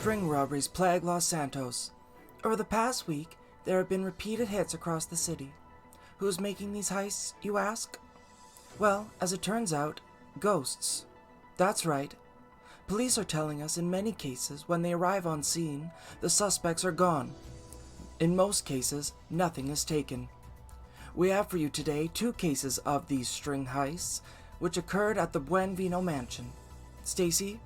String robberies plague Los Santos. Over the past week, there have been repeated hits across the city. Who's making these heists, you ask? Well, as it turns out, ghosts. That's right. Police are telling us in many cases, when they arrive on scene, the suspects are gone. In most cases, nothing is taken. We have for you today 2 cases of these string heists, which occurred at the Buen Vino Mansion. Stacy?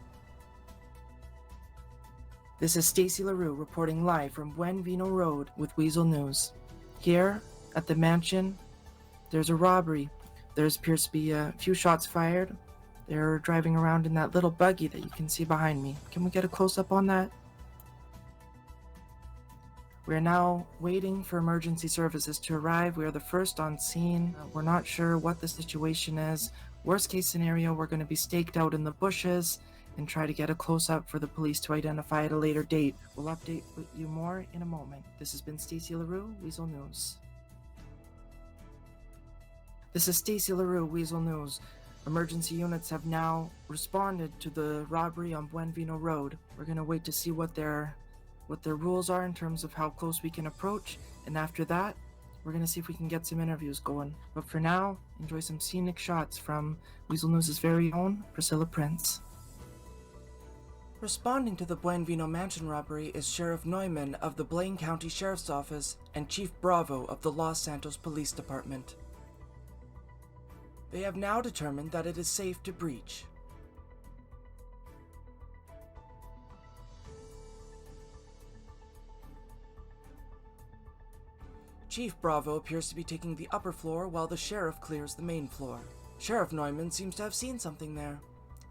This is Stacy LaRue reporting live from Buen Vino Road with Weazel News. Here, at the mansion, there's a robbery. There appears to be a few shots fired. They're driving around in that little buggy that you can see behind me. Can we get a close-up on that? We're now waiting for emergency services to arrive. We are the first on scene. We're not sure what the situation is. Worst case scenario, we're going to be staked out in the bushes and try to get a close-up for the police to identify at a later date. We'll update you more in a moment. This has been Stacy LaRue, Weazel News. This is Stacy LaRue, Weazel News. Emergency units have now responded to the robbery on Buen Vino Road. We're going to wait to see what their rules are in terms of how close we can approach, and after that, we're going to see if we can get some interviews going. But for now, enjoy some scenic shots from Weazel News' very own Priscilla Prince. Responding to the Buen Vino Mansion robbery is Sheriff Neumann of the Blaine County Sheriff's Office and Chief Bravo of the Los Santos Police Department. They have now determined that it is safe to breach. Chief Bravo appears to be taking the upper floor while the sheriff clears the main floor. Sheriff Neumann seems to have seen something there.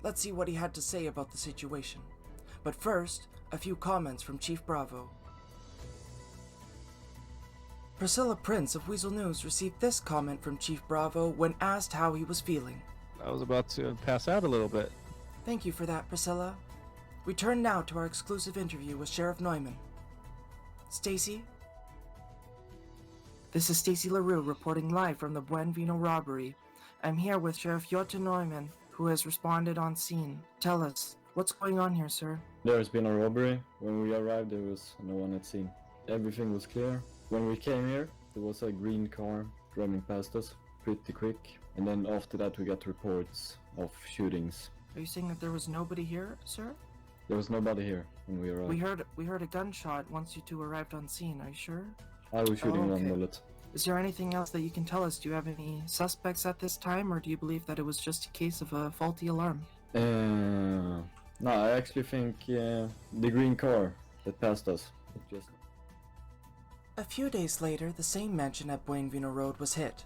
Let's see what he had to say about the situation. But first, a few comments from Chief Bravo. Priscilla Prince of Weazel News received this comment from Chief Bravo when asked how he was feeling. I was about to pass out a little bit. Thank you for that, Priscilla. We turn now to our exclusive interview with Sheriff Neumann. Stacy? This is Stacy LaRue reporting live from the Buen Vino robbery. I'm here with Sheriff Jutta Neumann, who has responded on scene. Tell us, what's going on here, sir? There's been a robbery. When we arrived, there was no one at scene. Everything was clear. When we came here, there was a green car driving past us pretty quick. And then after that, we got reports of shootings. Are you saying that there was nobody here, sir? There was nobody here when we arrived. We heard a gunshot once you two arrived on scene. Are you sure? I was shooting okay. one bullet. Is there anything else that you can tell us? Do you have any suspects at this time, or do you believe that it was just a case of a faulty alarm? No, I actually think the green car that passed us. Just... A few days later, the same mansion at Buen Vino Road was hit.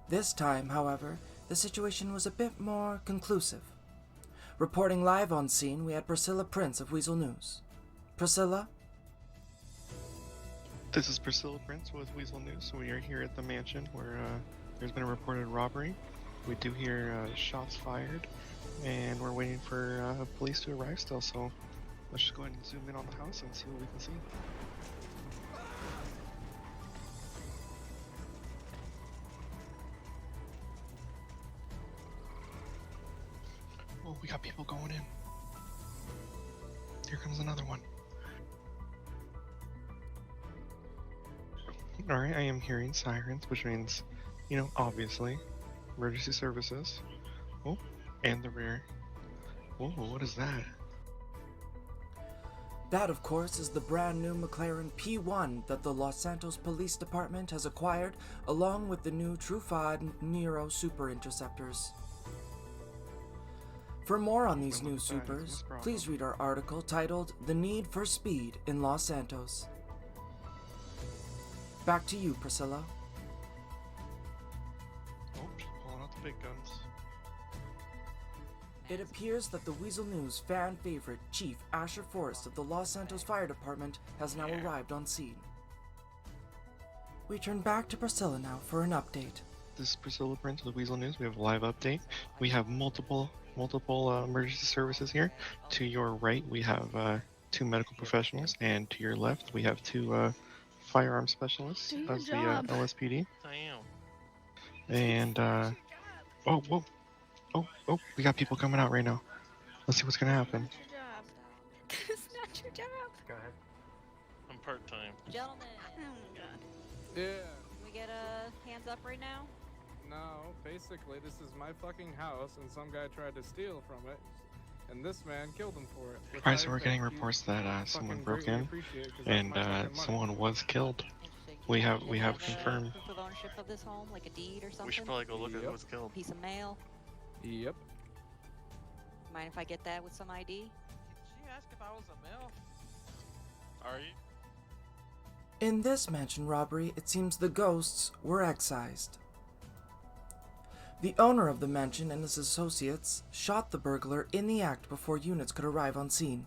This time, however, the situation was a bit more conclusive. Reporting live on scene, we had Priscilla Prince of Weazel News. Priscilla? This is Priscilla Prince with Weazel News. We are here at the mansion where there's been a reported robbery. We do hear shots fired, and we're waiting for police to arrive still, so let's just go ahead and zoom in on the house and see what we can see. Oh, we got people going in. Here comes another one. Alright, I am hearing sirens, which means, obviously, emergency services. Oh, and the rear. Oh, what is that? That, of course, is the brand new McLaren P1 that the Los Santos Police Department has acquired, along with the new Truffaut Nero Super Interceptors. For more on these new supers, please read our article titled The Need for Speed in Los Santos. Back to you, Priscilla. Oh, she's pulling out the big guns. It appears that the Weazel News fan favorite Chief Asher Forrest of the Los Santos Fire Department has now arrived on scene. We turn back to Priscilla now for an update. This is Priscilla Prince with Weazel News. We have a live update. We have multiple emergency services here. To your right, we have 2 medical professionals, and to your left, we have 2 firearm specialists of the LSPD. I am. And we got people coming out right now. Let's see what's gonna happen. It's not What's your job? Go ahead. I'm part-time. Gentlemen, Yeah. can we get hands up right now? No, basically, this is my fucking house, and some guy tried to steal from it, and this man killed him for it. Alright, so we're getting reports that someone broke in, and someone was killed. We have confirmed. Proof of ownership of this home, like a deed or something? We should probably go look at who was killed. Piece of mail. Yep. Mind if I get that with some ID? Did she ask if I was a male? Are you? In this mansion robbery, it seems the ghosts were excised. The owner of the mansion and his associates shot the burglar in the act before units could arrive on scene.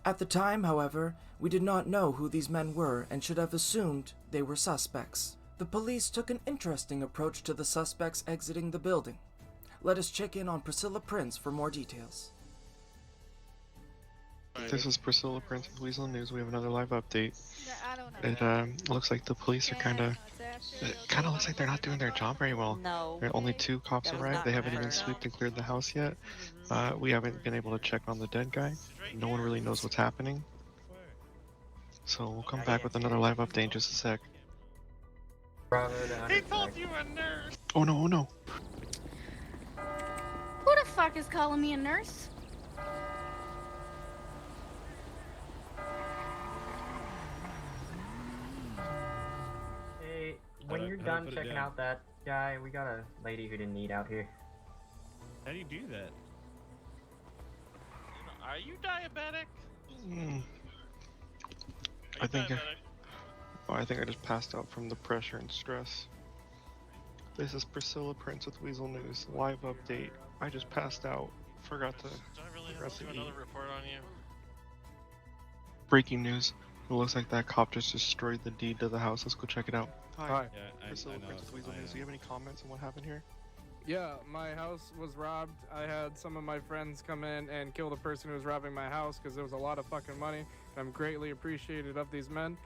At the time, however, we did not know who these men were and should have assumed they were suspects. The police took an interesting approach to the suspects exiting the building. Let us check in on Priscilla Prince for more details. This is Priscilla Prince with Weazel News. We have another live update. I don't know. It looks like the police are it kind of looks like they're not doing their job very well. No. There are only 2 cops That was arrived. not They haven't her. even swept and cleared the house yet. We haven't been able to check on the dead guy. No one really knows what's happening. So we'll come back with another live update in just a sec. Bravo to He told you a nurse! Oh no, oh no. Who the fuck is calling me a nurse? Hey, when you're done checking out that guy, we got a lady who didn't eat out here. How do you do that? Are you diabetic? Hmm. Are you I think I just passed out from the pressure and stress. This is Priscilla Prince with Weazel News. Live update. I just passed out. Forgot to Do I really have forgot to to do eat. another report on you? Breaking news. It looks like that cop just destroyed the deed to the house. Let's go check it out. Hi. Yeah, Priscilla I know. Prince with Weazel News. Do you have any comments on what happened here? Yeah, my house was robbed. I had some of my friends come in and kill the person who was robbing my house because there was a lot of fucking money. I'm greatly appreciative of these men.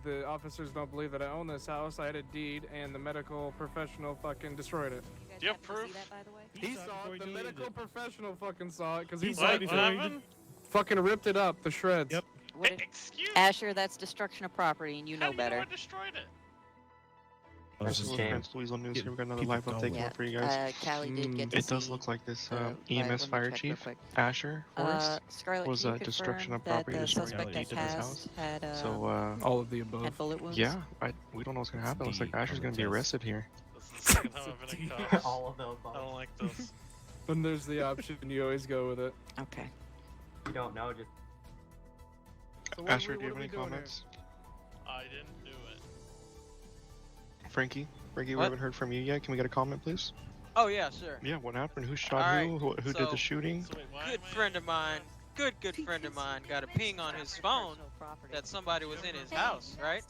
The officers don't believe that I own this house. I had a deed, and the medical professional fucking destroyed it. Do you have happen to see proof? that, by the way? He saw it. The medical professional fucking saw it because he What? saw What it. happened? Fucking ripped it up, the shreds. Yep. What Hey, did- excuse me? Asher, that's destruction of property, and you How know do better. I destroyed it? Oh, this is Priscilla shame. Prince with Weazel News. Get Here we got another people live update going. coming Yeah, for you guys. Callie did get to It does see, look like this let EMS me fire check real chief, quick. Asher Forrest, Scarlett, was can you destruction of confirm property, that the destroying suspect deed that to this passed had, so All of the above. had bullet wounds? yeah, we don't know what's gonna happen. Looks like deed Asher's on gonna the be test. arrested here. This is the second time I've been in cops. All of the I above. don't like this. When there's the option, you always go with it. Okay. You don't know, just So what Asher, are do you we have any doing here? comments? I didn't do it. Frankie, we What? haven't heard from you yet. Can we get a comment, please? Oh yeah, sure. Yeah, what happened? Who shot Alright, who did so- the shooting? So wait, why Good am I- friend of mine, good friend of mine, got a ping on his phone that somebody was in his house, right?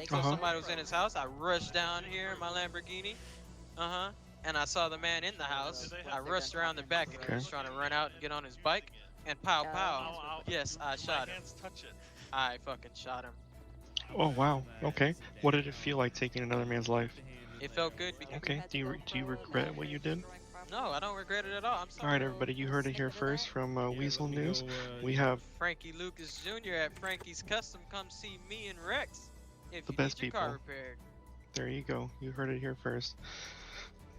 So Uh-huh. somebody was in his house. I rushed down here in my Lamborghini, and I saw the man in the house. I rushed around the back, and he was trying to run out and get on his bike, and pow Yeah. pow. Ow, ow. Yes, I My shot him. hands touch it. I fucking shot him. Oh wow. Okay. What did it feel like taking another man's life? It felt good because Okay. Do you regret what you did? no, I don't regret it at all. I'm sorry. All right, everybody. You heard it here first from Weazel News. We have Frankie Lucas Jr. at Frankie's Custom. Come see me and Rex if The you best need your car people. repaired. There you go. You heard it here first.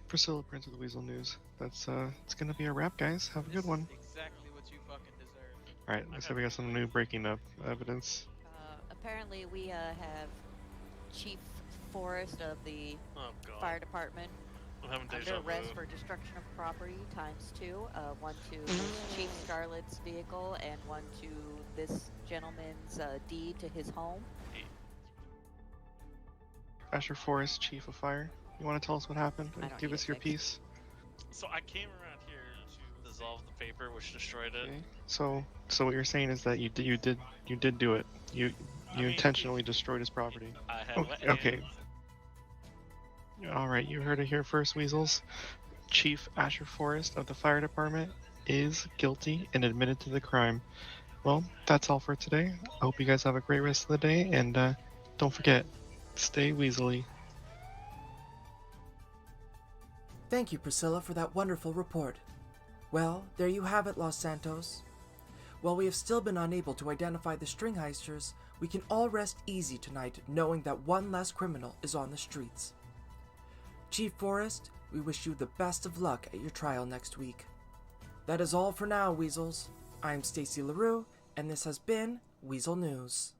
Priscilla Prince with Weazel News. That's it's gonna be a wrap, guys. Have a This good one. is exactly what you fucking deserve. All right. Looks like we got some new breaking up evidence. Apparently, we have Chief Forrest of the Oh god. fire department I'm having under deja vu. arrest for destruction of property ×2. One to Chief Scarlett's vehicle and one to this gentleman's deed to his home. Asher Forrest, Chief of Fire. You want to tell us what happened? I don't Give need us it, your thanks. piece. So I came around here to dissolve the paper, which destroyed it. Okay. So what you're saying is that you did do it. You I mean, intentionally destroyed his property. I had Oh, wet okay. hands. All right, you heard it here first, Weasels. Chief Asher Forrest of the fire department is guilty and admitted to the crime. Well, that's all for today. I hope you guys have a great rest of the day, and don't forget, stay weaselly. Thank you, Priscilla, for that wonderful report. Well, there you have it, Los Santos. While we have still been unable to identify the string heisters, we can all rest easy tonight knowing that one less criminal is on the streets. Chief Forrest, we wish you the best of luck at your trial next week. That is all for now, Weasels. I'm Stacy LaRue, and this has been Weazel News.